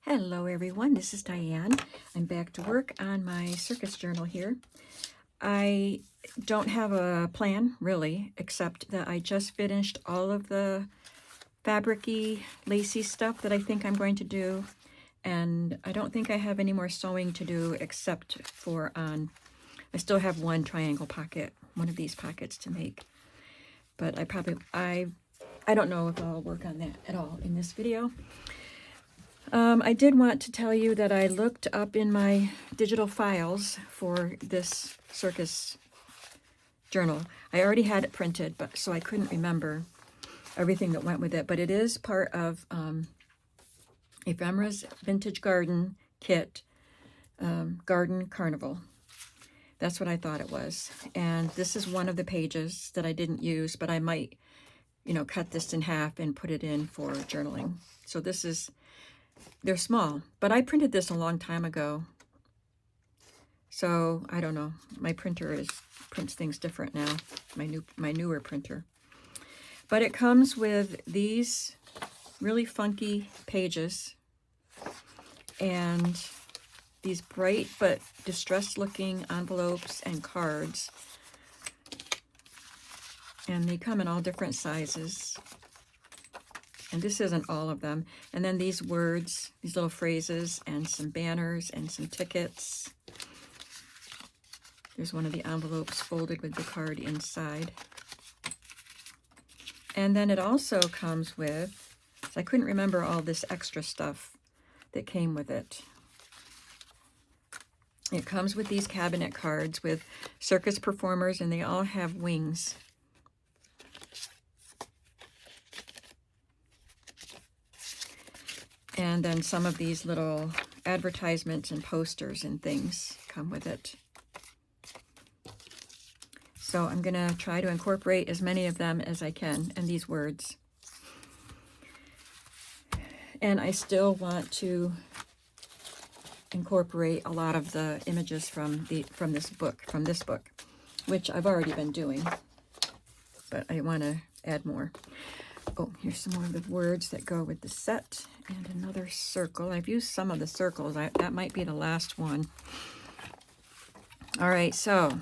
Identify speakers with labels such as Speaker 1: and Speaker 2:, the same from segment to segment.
Speaker 1: Hello everyone, this is Diane. I'm back to work on my Circus Journal here. I don't have a plan really, except that I just finished all of the fabric-y, lacy stuff that I think I'm going to do. And I don't think I have any more sewing to do except for I still have one triangle pocket, one of these pockets to make. But I don't know if I'll work on that at all in this video. I did want to tell you that I looked up in my digital files for this Circus Journal. I already had it printed, but so I couldn't remember everything that went with it. But it is part of Ephemera's Vintage Garden Kit, Garden Carnival. That's what I thought it was. And this is one of the pages that I didn't use, but I might, cut this in half and put it in for journaling. So this is... They're small, but I printed this a long time ago. So I don't know. My printer prints things different now. My newer printer. But it comes with these really funky pages and these bright but distressed looking envelopes and cards. And they come in all different sizes. And this isn't all of them. And then these words, these little phrases, and some banners and some tickets. There's one of the envelopes folded with the card inside. And then it also comes with, so I couldn't remember all this extra stuff that came with it. It comes with these cabinet cards with circus performers, and they all have wings. And then some of these little advertisements and posters and things come with it. So I'm going to try to incorporate as many of them as I can, and these words. And I still want to incorporate a lot of the images from this book, which I've already been doing, but I want to add more. Oh, here's some more of the words that go with the set, and another circle. I've used some of the circles. That might be the last one. All right, so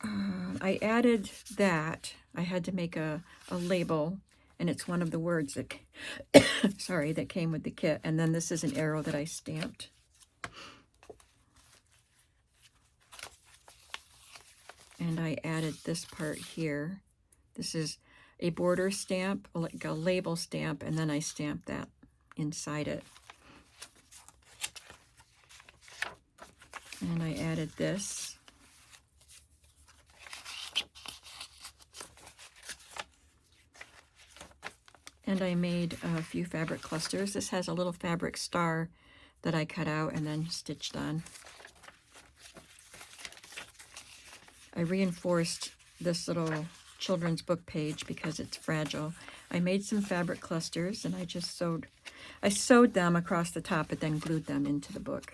Speaker 1: I added that. I had to make a label, and it's one of the words that, that came with the kit. And then this is an arrow that I stamped. And I added this part here. This is a border stamp, like a label stamp, and then I stamped that inside it. And I added this. And I made a few fabric clusters. This has a little fabric star that I cut out and then stitched on. I reinforced this little children's book page because it's fragile. I made some fabric clusters, and I sewed them across the top, but then glued them into the book.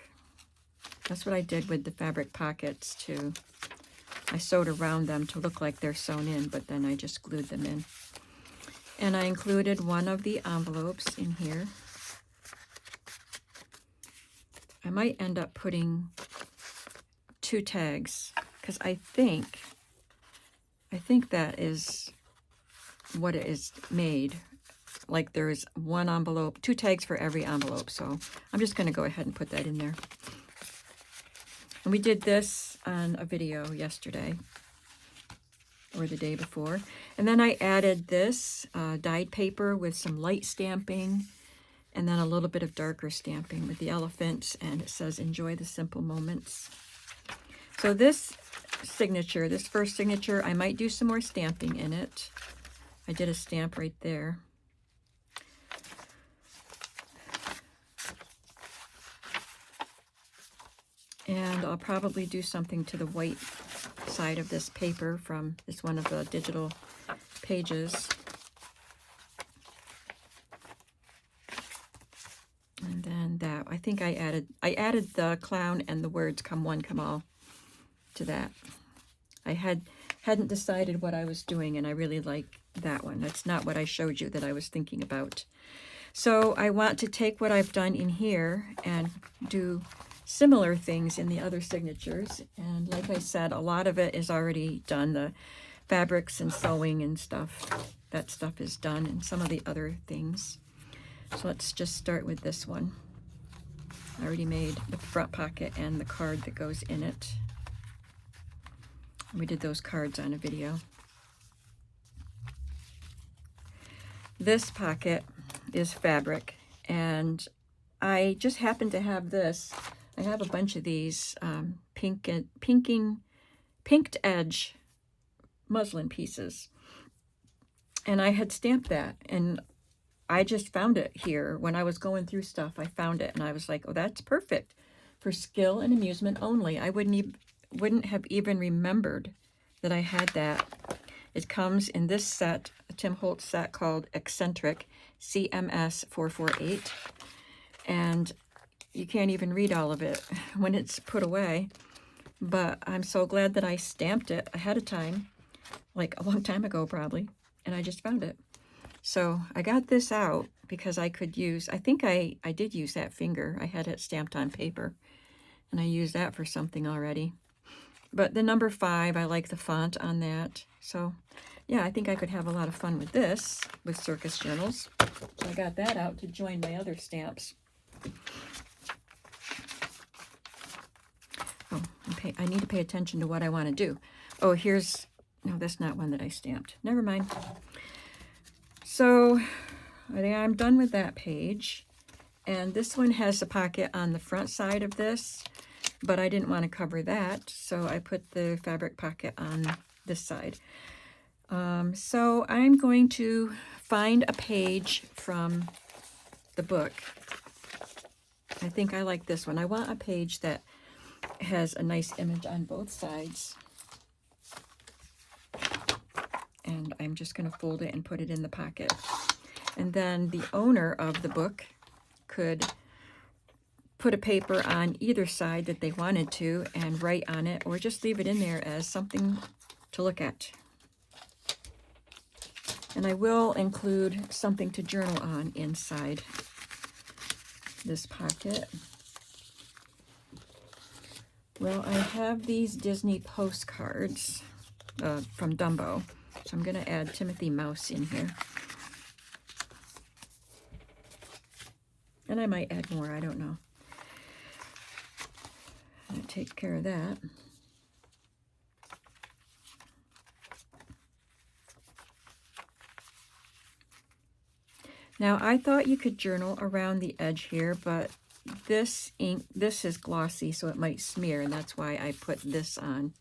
Speaker 1: That's what I did with the fabric pockets too. I sewed around them to look like they're sewn in, but then I just glued them in. And I included one of the envelopes in here. I might end up putting 2 tags, because I think that is what it is made. Like there's one envelope, 2 tags for every envelope. So I'm just going to go ahead and put that in there. And we did this on a video yesterday or the day before. And then I added this dyed paper with some light stamping and then a little bit of darker stamping with the elephants. And it says, "Enjoy the simple moments." So this signature, this first signature, I might do some more stamping in it. I did a stamp right there. And I'll probably do something to the white side of this paper from this one of the digital pages. And then that, I think I added the clown and the words "come one, come all" to that. I hadn't decided what I was doing, and I really like that one. That's not what I showed you that I was thinking about. So I want to take what I've done in here and do similar things in the other signatures. And like I said, a lot of it is already done. The fabrics and sewing and stuff, that stuff is done, and some of the other things. So let's just start with this one. I already made the front pocket and the card that goes in it. We did those cards on a video. This pocket is fabric, and I just happen to have this. I have a bunch of these pinked edge muslin pieces, and I had stamped that, and I just found it here when I was going through stuff. I found it, and I was like, oh, that's perfect for skill and amusement only. I wouldn't have even remembered that I had that. It comes in this set, a Tim Holtz set called Eccentric CMS 448, and you can't even read all of it when it's put away. But I'm so glad that I stamped it ahead of time, like a long time ago probably, and I just found it. So I got this out because I could use, I think I did use that finger. I had it stamped on paper, and I used that for something already. But the number 5, I like the font on that. So yeah, I think I could have a lot of fun with this, with Circus Journals. So I got that out to join my other stamps. Oh, I need to pay attention to what I want to do. Oh, no, that's not one that I stamped. Never mind. So I think I'm done with that page. And this one has a pocket on the front side of this, but I didn't want to cover that, so I put the fabric pocket on this side. So I'm going to find a page from the book. I think I like this one. I want a page that has a nice image on both sides. And I'm just going to fold it and put it in the pocket. And then the owner of the book could put a paper on either side that they wanted to and write on it, or just leave it in there as something to look at. And I will include something to journal on inside this pocket. Well, I have these Disney postcards from Dumbo, so I'm going to add Timothy Mouse in here. And I might add more, I don't know. I'll take care of that. Now, I thought you could journal around the edge here, but this ink, this is glossy, so it might smear, and that's why I put this on.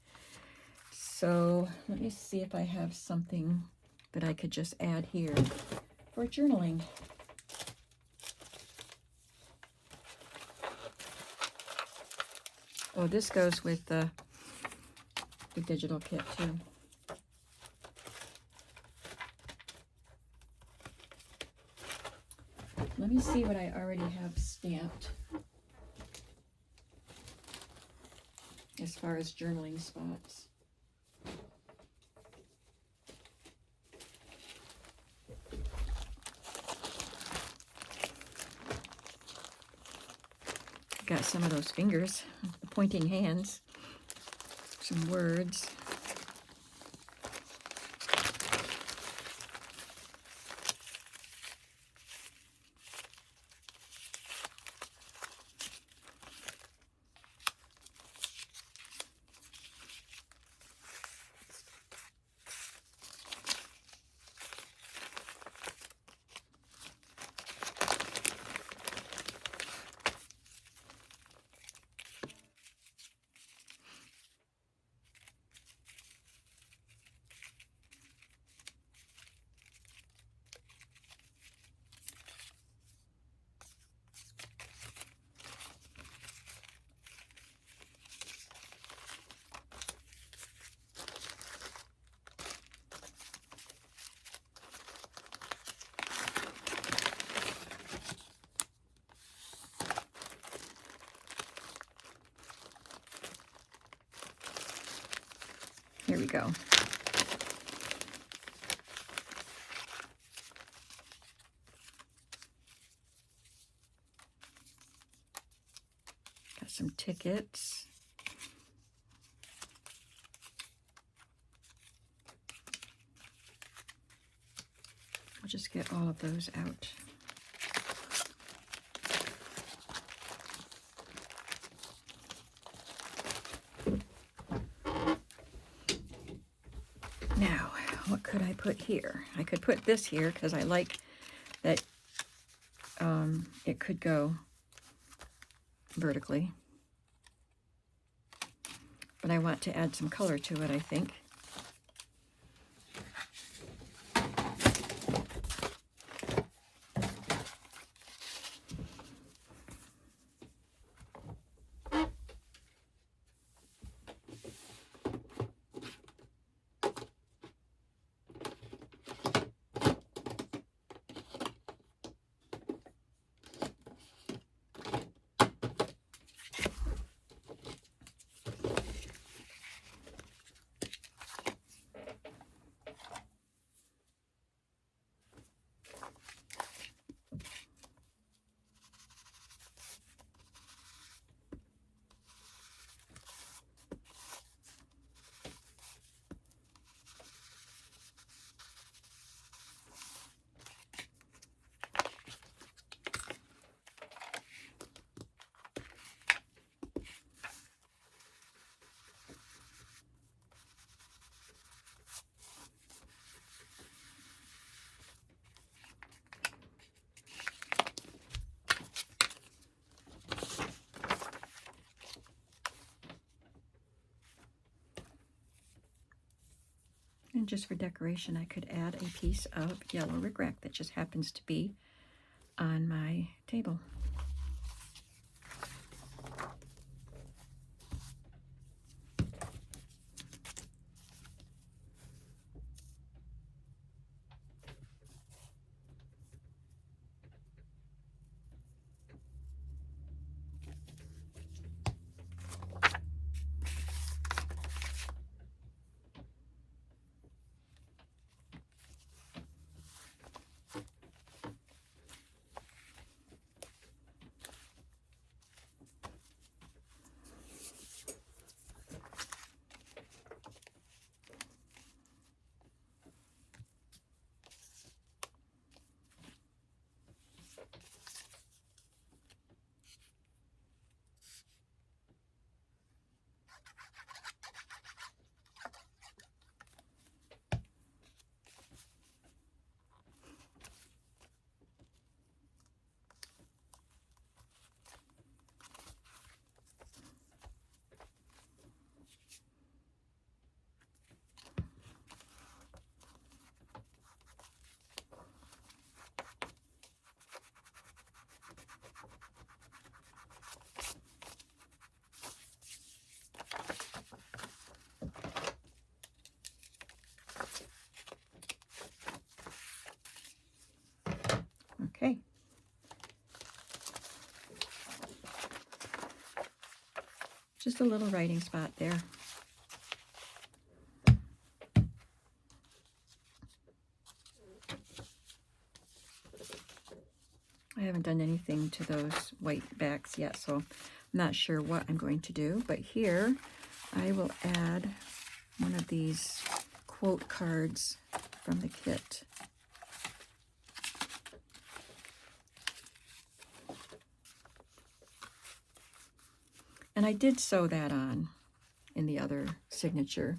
Speaker 1: So let me see if I have something that I could just add here for journaling. Oh, this goes with the digital kit too. Let me see what I already have stamped as far as journaling spots. Got some of those fingers, the pointing hands, some words. Here we go. Got some tickets. I'll just get all of those out. Now, what could I put here? I could put this here because I like that it could go vertically. But I want to add some color to it, I think. And just for decoration, I could add a piece of yellow rickrack that just happens to be on my table. Okay. Just a little writing spot there. I haven't done anything to those white backs yet, so I'm not sure what I'm going to do. But here, I will add one of these quote cards from the kit. And I did sew that on in the other signature.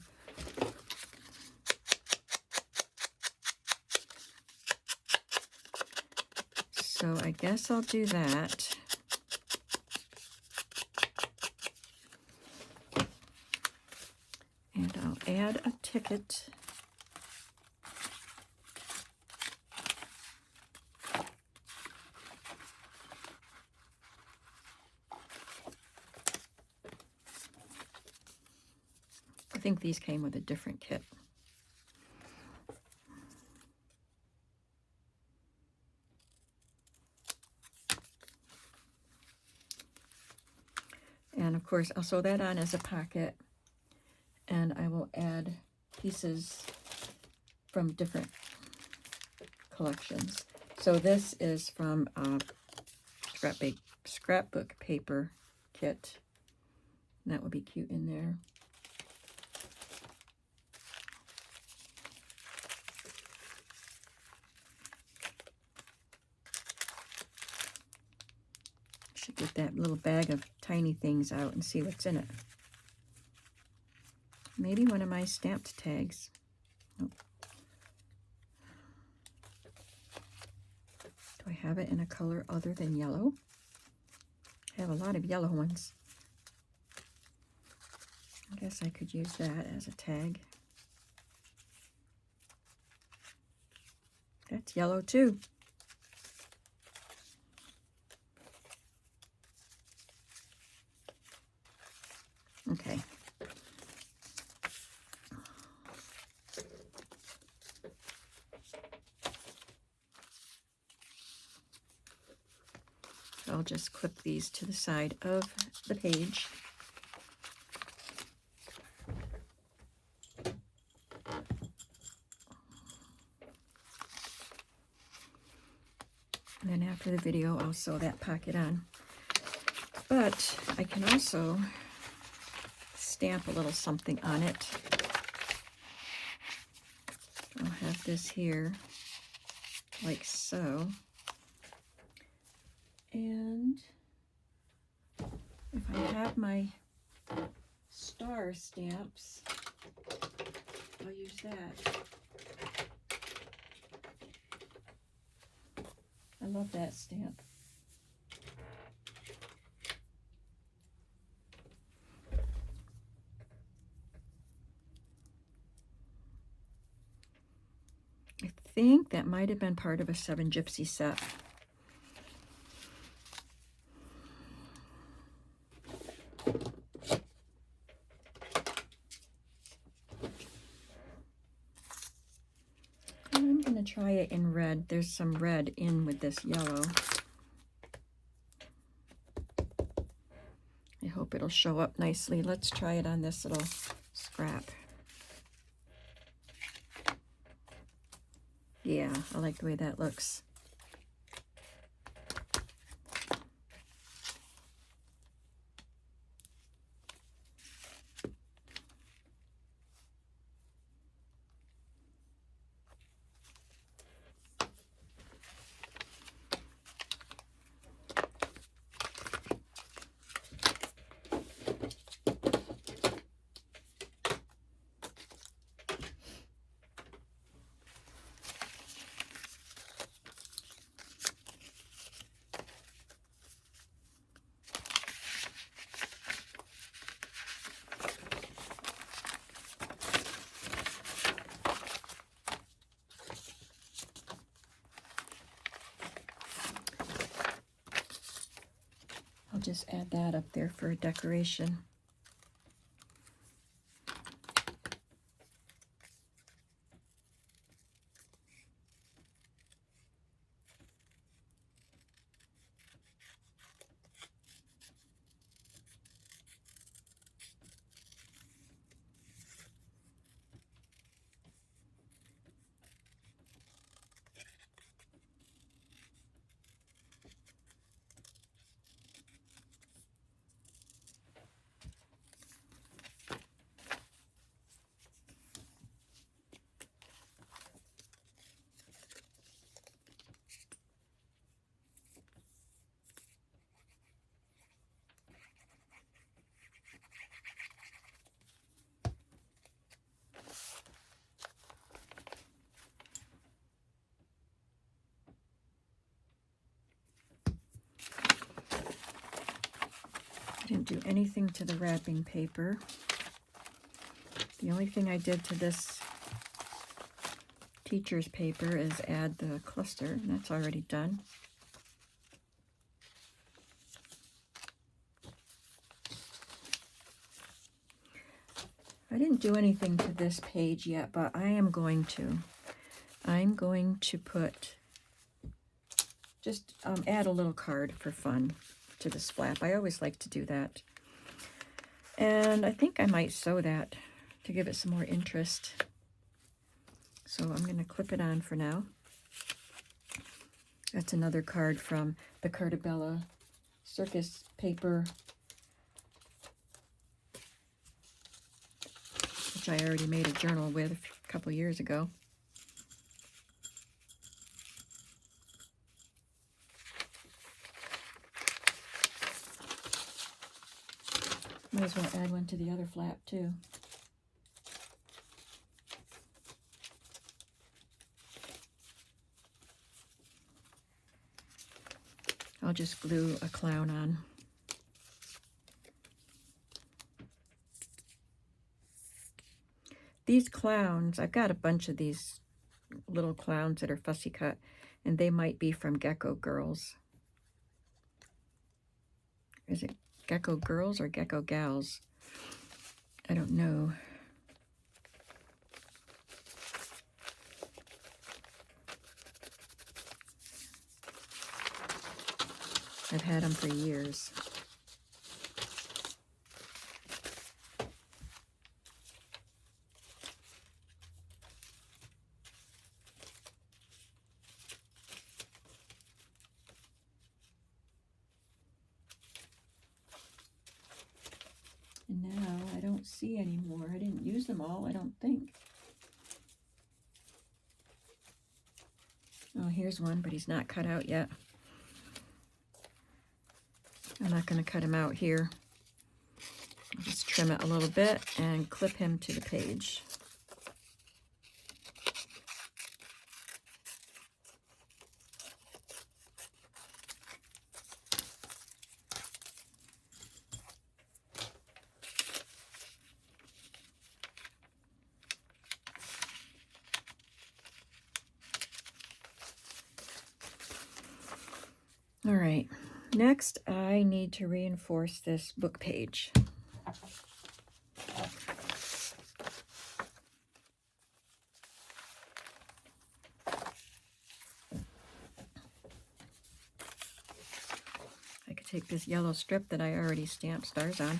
Speaker 1: So I guess I'll do that. And I'll add a ticket. I think these came with a different kit. And of course, I'll sew that on as a pocket, and I will add pieces from different collections. So this is from scrapbook paper kit. That would be cute in there. Should get that little bag of tiny things out and see what's in it. Maybe one of my stamped tags. Nope. Do I have it in a color other than yellow? I have a lot of yellow ones. I guess I could use that as a tag. That's yellow too. Okay. I'll just clip these to the side of the page. And then after the video, I'll sew that pocket on. But I can also stamp a little something on it. I'll have this here, like so. And if I have my star stamps, I'll use that. I love that stamp. I think that might have been part of a 7 Gypsy set. I'm going to try it in red. There's some red in with this yellow. I hope it'll show up nicely. Let's try it on this little scrap. Yeah, I like the way that looks. I'll just add that up there for decoration. I didn't do anything to the wrapping paper. The only thing I did to this teacher's paper is add the cluster, and that's already done. I didn't do anything to this page yet, but I am going to. I'm going to put, just add a little card for fun to this flap. I always like to do that. And I think I might sew that to give it some more interest. So I'm going to clip it on for now. That's another card from the Cartabella Circus paper which I already made a journal with a couple years ago. Might as well add one to the other flap too. I'll just glue a clown on. These clowns, I've got a bunch of these little clowns that are fussy cut, and they might be from Gecko Girls. Is it Gecko Girls or Gecko Gals? I don't know. I've had them for years. And now I don't see any more. I didn't use them all, I don't think. Oh, here's one, but he's not cut out yet. I'm not going to cut him out here. I'll just trim it a little bit and clip him to the page. All right, next I need to reinforce this book page. I could take this yellow strip that I already stamped stars on.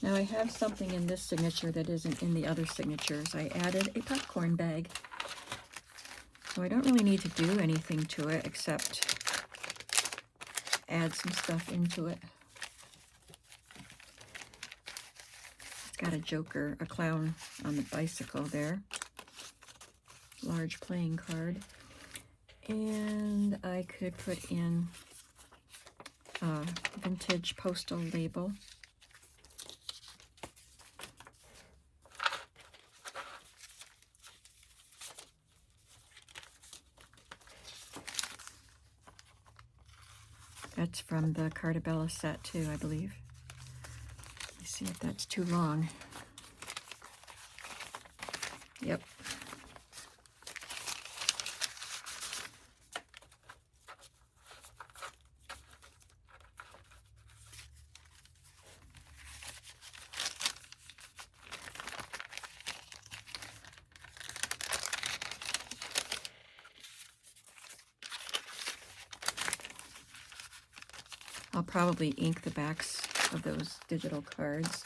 Speaker 1: Now I have something in this signature that isn't in the other signatures. I added a popcorn bag. So I don't really need to do anything to it except add some stuff into it. It's got a joker, a clown on the bicycle there. Large playing card. And I could put in a vintage postal label. That's from the Cartabella set too, I believe. Let me see if that's too long. Yep. I'll probably ink the backs of those digital cards.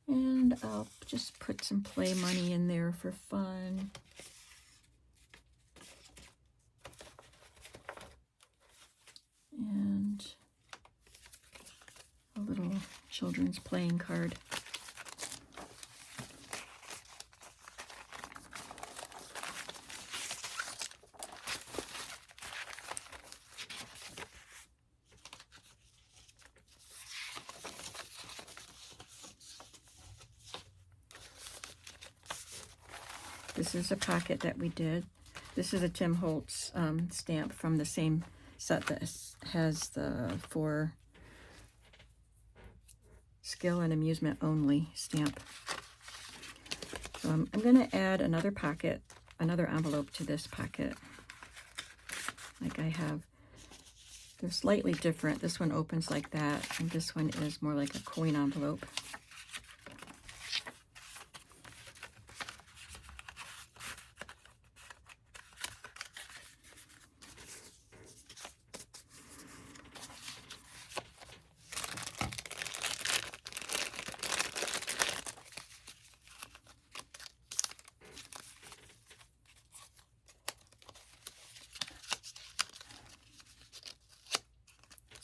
Speaker 1: And I'll just put some play money in there for fun. And a little children's playing card. This is a pocket that we did. This is a Tim Holtz stamp from the same set that has the for skill and amusement only stamp. So I'm going to add another pocket, another envelope to this pocket. Like I have, they're slightly different. This one opens like that, and this one is more like a coin envelope.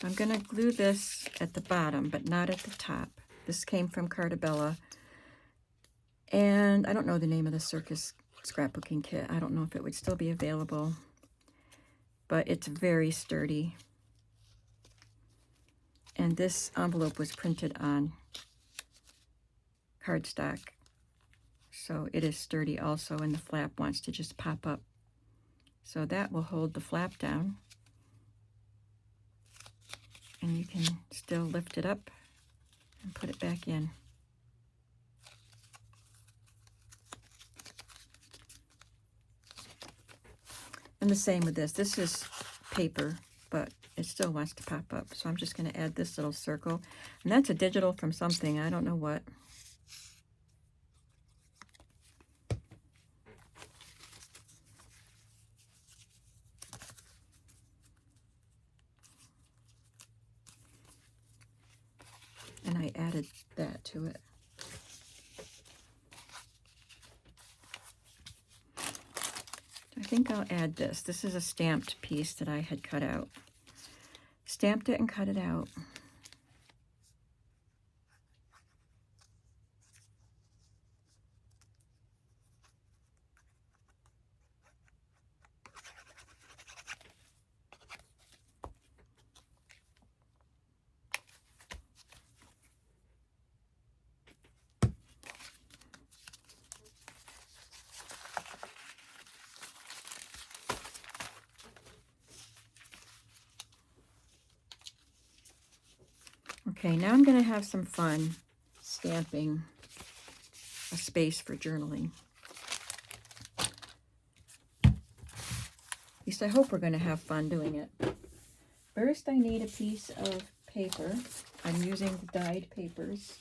Speaker 1: So I'm going to glue this at the bottom, but not at the top. This came from Cartabella, and I don't know the name of the Circus scrapbooking kit. I don't know if it would still be available, but it's very sturdy. And this envelope was printed on cardstock, so it is sturdy also, and the flap wants to just pop up. So that will hold the flap down. And you can still lift it up and put it back in. And the same with this. This is paper, but it still wants to pop up. So I'm just going to add this little circle. And that's a digital from something. I don't know what. And I added that to it. I think I'll add this. This is a stamped piece that I had cut out. Stamped it and cut it out. Okay, now I'm going to have some fun stamping a space for journaling. At least I hope we're going to have fun doing it. First, I need a piece of paper. I'm using dyed papers.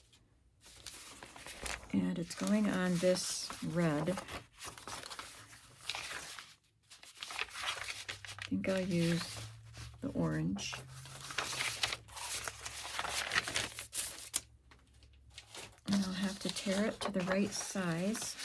Speaker 1: And it's going on this red. I think I'll use the orange. And I'll have to tear it to the right size.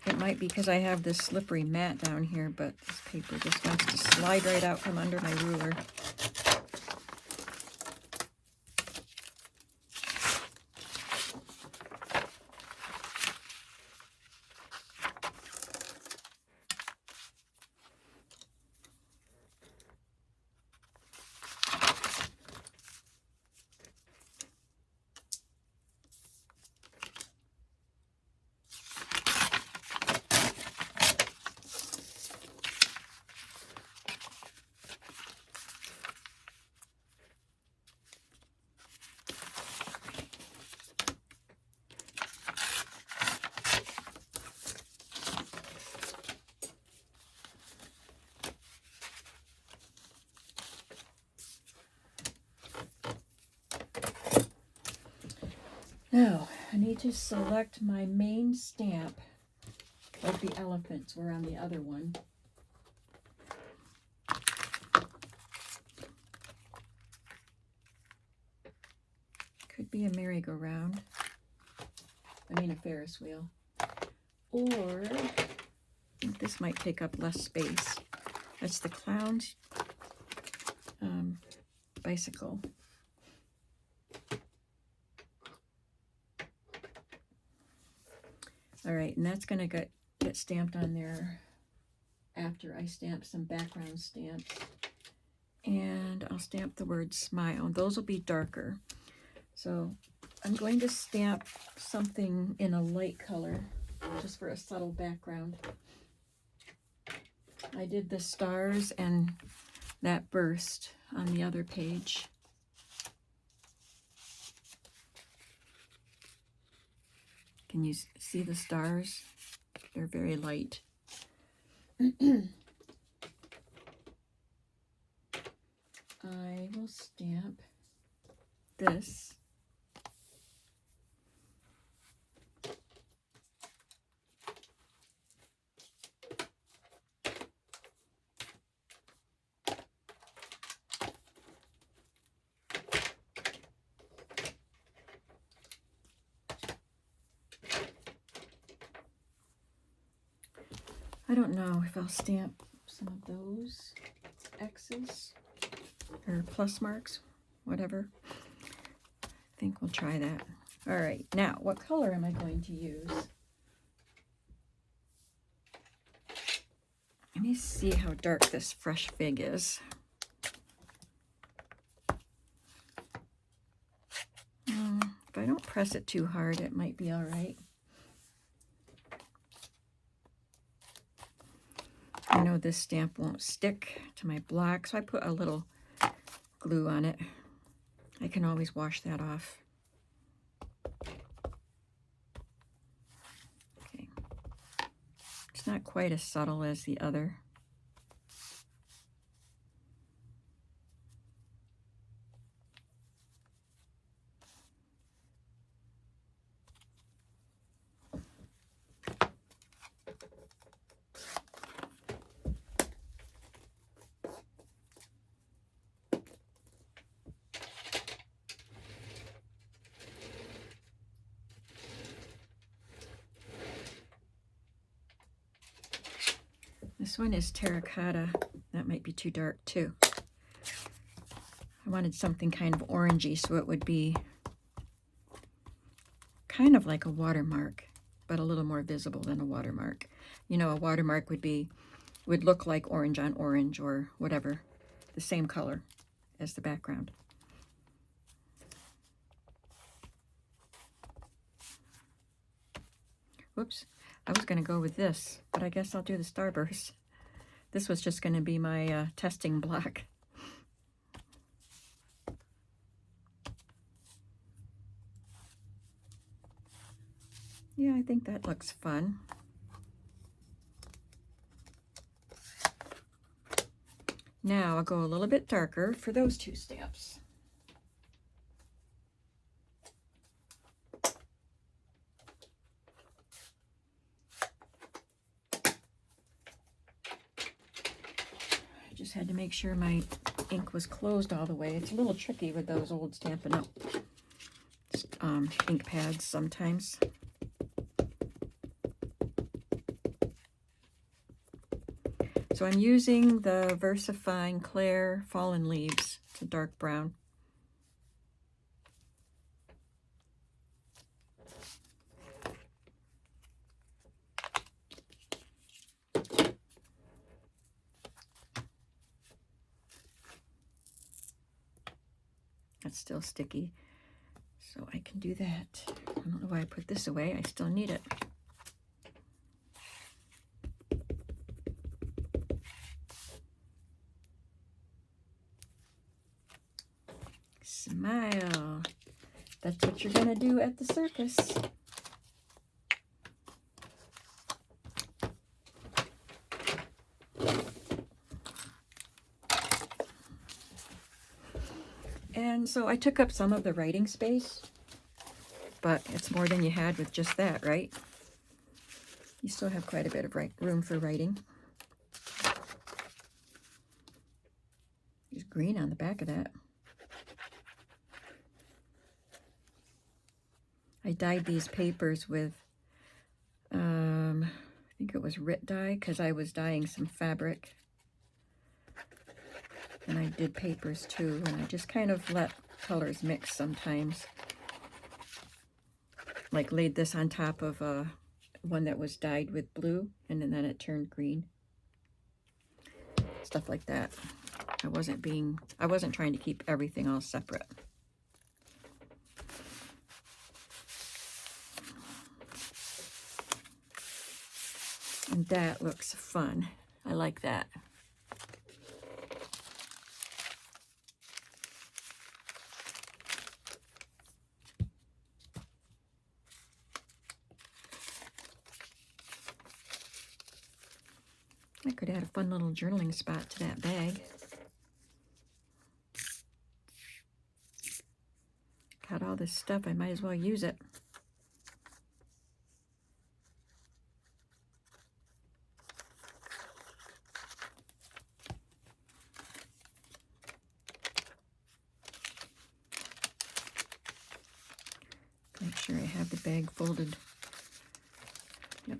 Speaker 1: It might be because I have this slippery mat down here, but this paper just wants to slide right out from under my ruler. Now, I need to select my main stamp, like the elephants were on the other one. be a merry-go-round. I mean a Ferris wheel. Or this might take up less space. That's the clown's bicycle. All right, and that's going to get stamped on there after I stamp some background stamps. And I'll stamp the word smile. Those will be darker. So I'm going to stamp something in a light color just for a subtle background. I did the stars and that burst on the other page. Can you see the stars? They're very light. I will stamp this. I don't know if I'll stamp some of those X's or plus marks, whatever. I think we'll try that. All right, now what color am I going to use? Let me see how dark this fresh fig is. If I don't press it too hard, it might be all right. I know this stamp won't stick to my block, so I put a little glue on it. I can always wash that off. Okay. It's not quite as subtle as the other. This one is terracotta. That might be too dark too. I wanted something kind of orangey so it would be kind of like a watermark, but a little more visible than a watermark. You know, a watermark would look like orange on orange or whatever, the same color as the background. Whoops, I was going to go with this, but I guess I'll do the starburst. This was just going to be my testing block. Yeah, I think that looks fun. Now I'll go a little bit darker for those two stamps. I just had to make sure my ink was closed all the way. It's a little tricky with those old Stampin' Up! Ink pads sometimes. So I'm using the VersaFine Claire Fallen Leaves. It's a dark brown. That's still sticky, so I can do that. I don't know why I put this away. I still need it. Smile. That's what you're going to do at the circus. And so I took up some of the writing space, but it's more than you had with just that, right? You still have quite a bit of room for writing. There's green on the back of that. I dyed these papers with, I think it was Rit dye, because I was dyeing some fabric. And I did papers too, and I just kind of let colors mix sometimes. Like laid this on top of one that was dyed with blue, and then it turned green. Stuff like that. I wasn't trying to keep everything all separate. And that looks fun. I like that. I could add a fun little journaling spot to that bag. Got all this stuff, I might as well use it. Make sure I have the bag folded. Yep.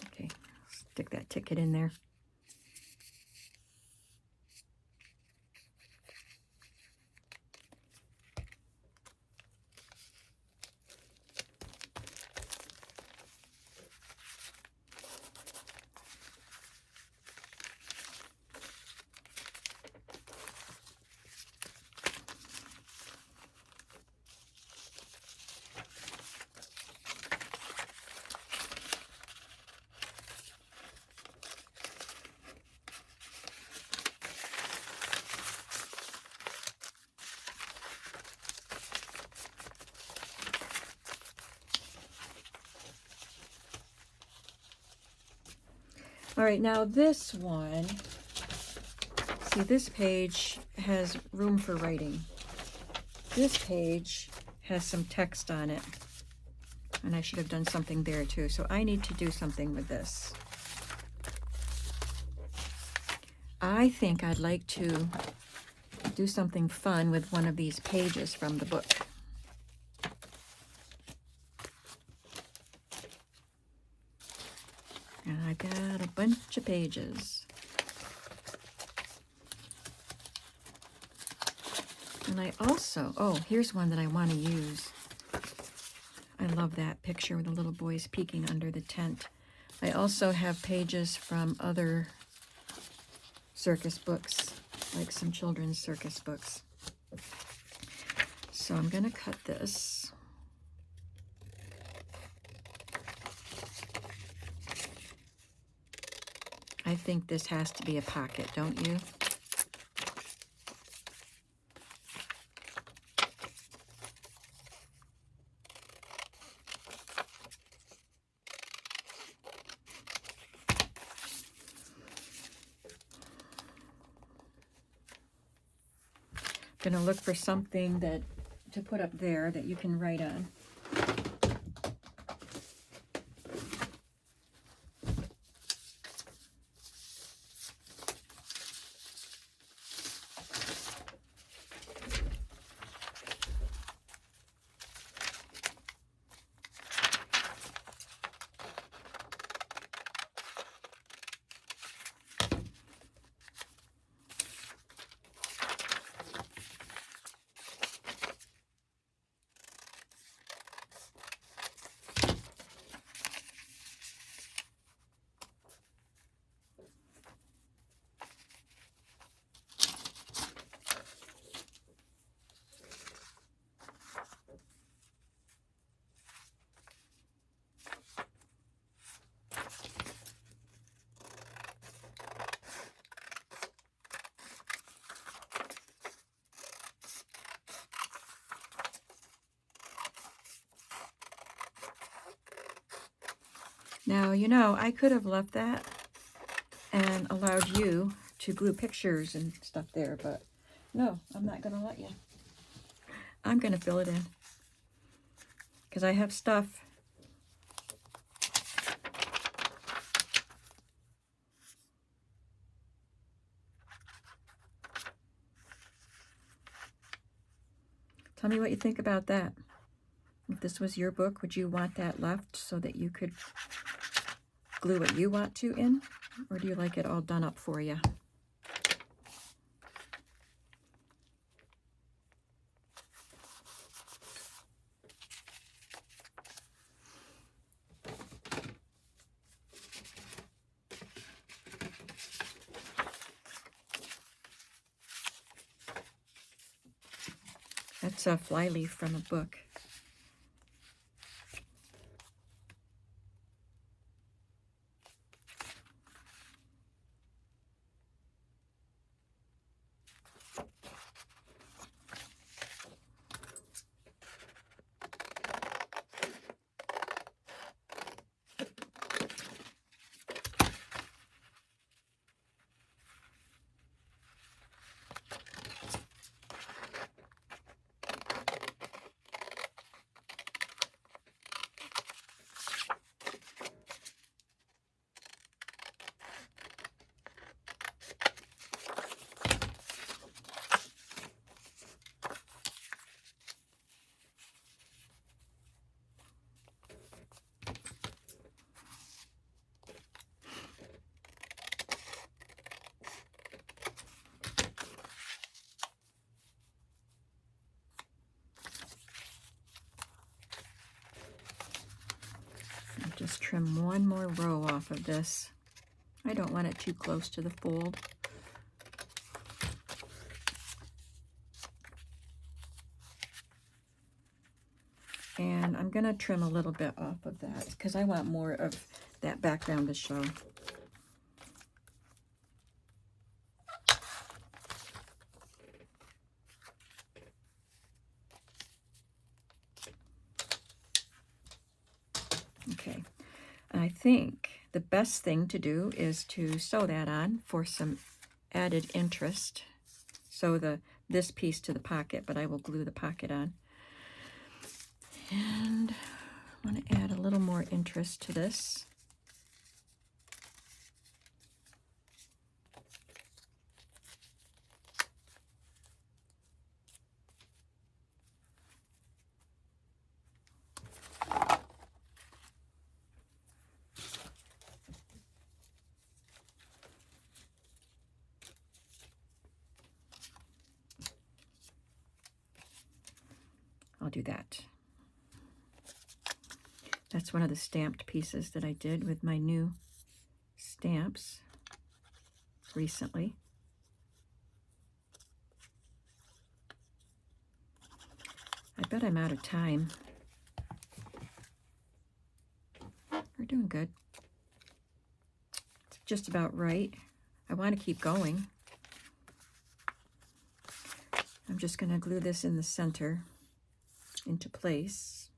Speaker 1: Okay, stick that ticket in there. All right, now this one, see, this page has room for writing. This page has some text on it, and I should have done something there too, so I need to do something with this. I think I'd like to do something fun with one of these pages from the book. And I got a bunch of pages. And I also, oh, here's one that I want to use. I love that picture with the little boys peeking under the tent. I also have pages from other circus books, like some children's circus books. So I'm going to cut this. I think this has to be a pocket, don't you? I'm gonna look for something to put up there that you can write on. Now, you know, I could have left that and allowed you to glue pictures and stuff there, but no, I'm not going to let you. I'm going to fill it in. because I have stuff. Tell me what you think about that. If this was your book, would you want that left so that you could glue what you want to in? Or do you like it all done up for you? That's a flyleaf from a book. Just trim one more row off of this. I don't want it too close to the fold. And I'm going to trim a little bit off of that because I want more of that background to show. Okay. I think the best thing to do is to sew that on for some added interest. Sew this piece to the pocket, but I will glue the pocket on. And I want to add a little more interest to this. I'll do that. That's one of the stamped pieces that I did with my new stamps recently. I bet I'm out of time. We're doing good. It's just about right. I want to keep going. I'm just going to glue this in the center into place.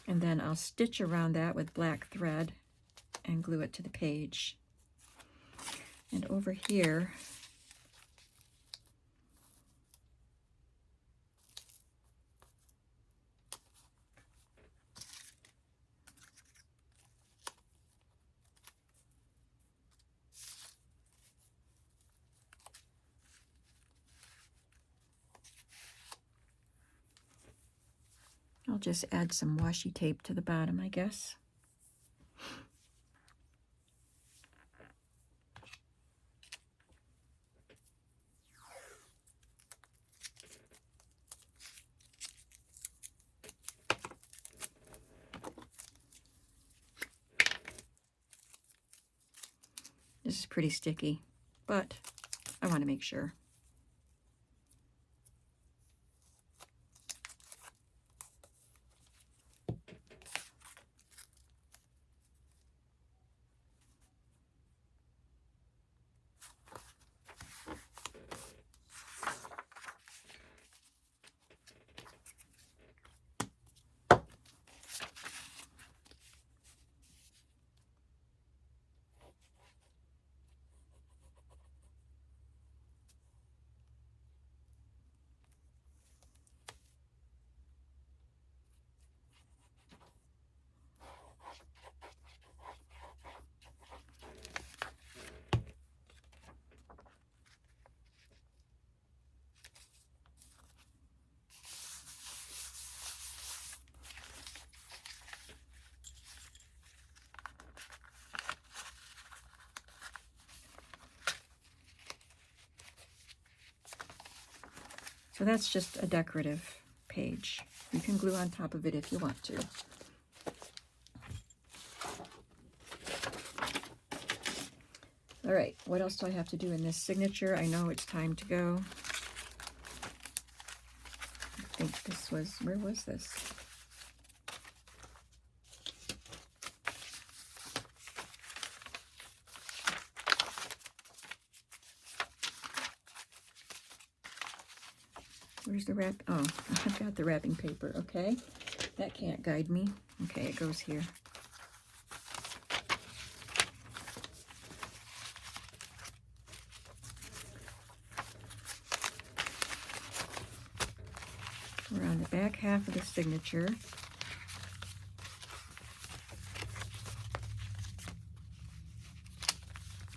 Speaker 1: And then I'll stitch around that with black thread and glue it to the page. And over here, I'll just add some washi tape to the bottom, I guess. This is pretty sticky, but I want to make sure. So that's just a decorative page. You can glue on top of it if you want to. All right, what else do I have to do in this signature? I know it's time to go. I think this was, where was this? Where's the wrap? Oh, I've got the wrapping paper, okay. That can't guide me. Okay, it goes here. We're on the back half of the signature.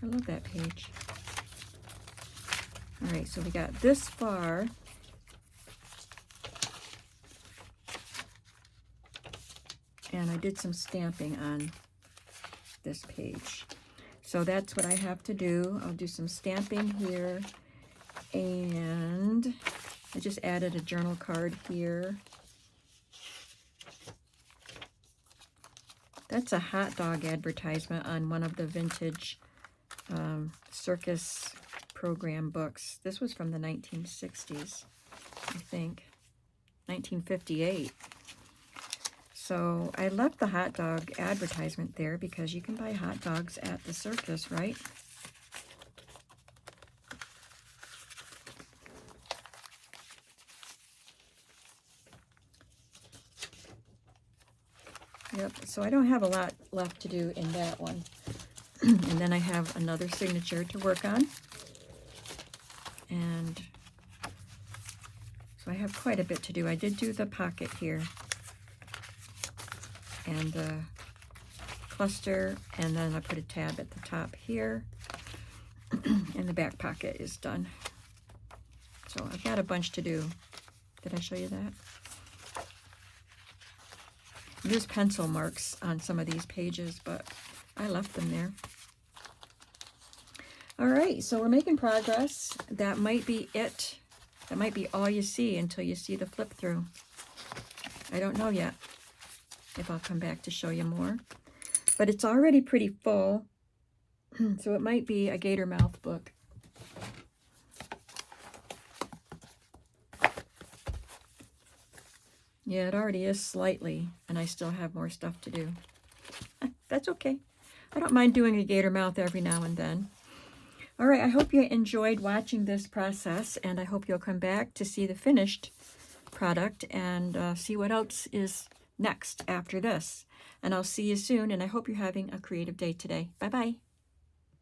Speaker 1: I love that page. All right, so we got this far. And I did some stamping on this page. So that's what I have to do. I'll do some stamping here. And I just added a journal card here. That's a hot dog advertisement on one of the vintage circus program books. This was from the 1960s, I think. 1958. So I left the hot dog advertisement there because you can buy hot dogs at the circus, right? Yep, so I don't have a lot left to do in that one. And then I have another signature to work on. And so I have quite a bit to do. I did do the pocket here. And the cluster, and then I put a tab at the top here. And the back pocket is done. So I've got a bunch to do. Did I show you that? There's pencil marks on some of these pages, but I left them there. All right, so we're making progress. That might be it. That might be all you see until you see the flip through. I don't know yet if I'll come back to show you more. But it's already pretty full, so it might be a gator mouth book. Yeah, it already is slightly, and I still have more stuff to do. That's okay. I don't mind doing a gator mouth every now and then. All right, I hope you enjoyed watching this process, and I hope you'll come back to see the finished product and see what else is next after this. And I'll see you soon, and I hope you're having a creative day today. Bye-bye.